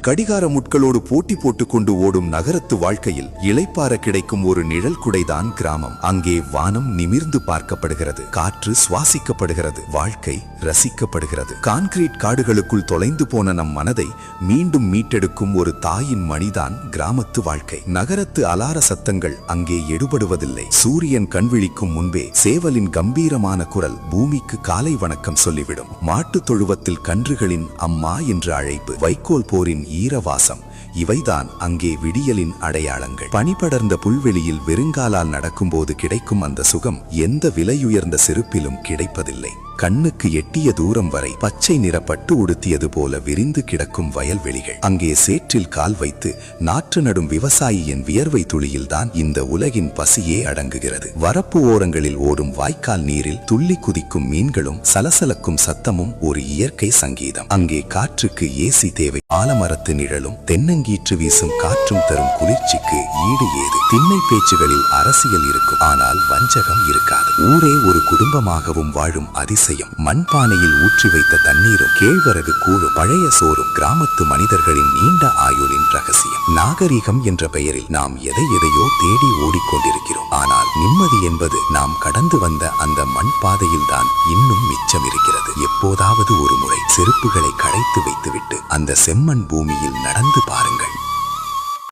கடிகார முட்களோடு போட்டி போட்டுக்கொண்டு ஓடும் நகரத்து வாழ்க்கையில் இளைப்பாற கிடைக்கும் ஒரு நிழல் குடைதான் கிராமம். அங்கே வானம் நிமிர்ந்து பார்க்கப்படுகிறது, காற்று சுவாசிக்கப்படுகிறது, வாழ்க்கை ரசிக்கப்படுகிறது. கான்கிரீட் காடுகளுக்குள் தொலைந்து போன நம் மனதை மீண்டும் மீட்டெடுக்கும் ஒரு தாயின் மணிதான் கிராமத்து வாழ்க்கை. நகரத்து அலார சத்தங்கள் அங்கே எடுபடுவதில்லை. சூரியன் கண்விழிக்கும் முன்பே சேவலின் கம்பீரமான குரல் பூமிக்கு காலை வணக்கம் சொல்லிவிடும். மாட்டு தொழுவத்தில் கன்றுகளின் அம்மா என்று அழைப்பு, வைக்கோல் போரின் ஈரவாசம், இவைதான் அங்கே விடியலின் அடையாளங்கள். பனிபடர்ந்த புல்வெளியில் வெறுங்காலால் நடக்கும்போது கிடைக்கும் அந்த சுகம் எந்த விலையுயர்ந்த செருப்பிலும் கிடைப்பதில்லை. கண்ணுக்கு எட்டிய தூரம் வரை பச்சை நிற பட்டு உடுத்தியது போல விரிந்து கிடக்கும் வயல்வெளிகள். அங்கே சேற்றில் கால் வைத்து நாற்று நடும் விவசாயியின் வியர்வை துளியில்தான் இந்த உலகின் பசியே அடங்குகிறது. வரப்பு ஓரங்களில் ஓடும் வாய்க்கால் நீரில் துள்ளி குதிக்கும் மீன்களும் சலசலக்கும் சத்தமும் ஒரு இயற்கை சங்கீதம். அங்கே காற்றுக்கு ஏசி தேவை, ஆலமரத்து நிழலும் தென்னங்கீற்று வீசும் காற்றும் தரும் குளிர்ச்சிக்கு ஈடு ஏது. திண்ணை பேச்சுகளில் அரசியல் இருக்கும், ஆனால் வஞ்சகம் இருக்காது. ஊரே ஒரு குடும்பமாகவும் வாழும் அதிசயம். மண்பானையில் ஊற்றி வைத்த தண்ணீரும் கேழ்வரகு கூழும் பழைய சோறும் கிராமத்து மனிதர்களின் நீண்ட ஆயுளின் ரகசியம். நாகரிகம் என்ற பெயரில் நாம் எதையோ தேடி ஓடிக்கொண்டிருக்கிறோம். ஆனால் நிம்மதி என்பது நாம் கடந்து வந்த அந்த மண் பாதையில் தான் இன்னும் மிச்சம் இருக்கிறது. எப்போதாவது ஒரு முறை செருப்புகளை களைத்து வைத்துவிட்டு அந்த செம்மண் பூமியில் நடந்து பாருங்கள்.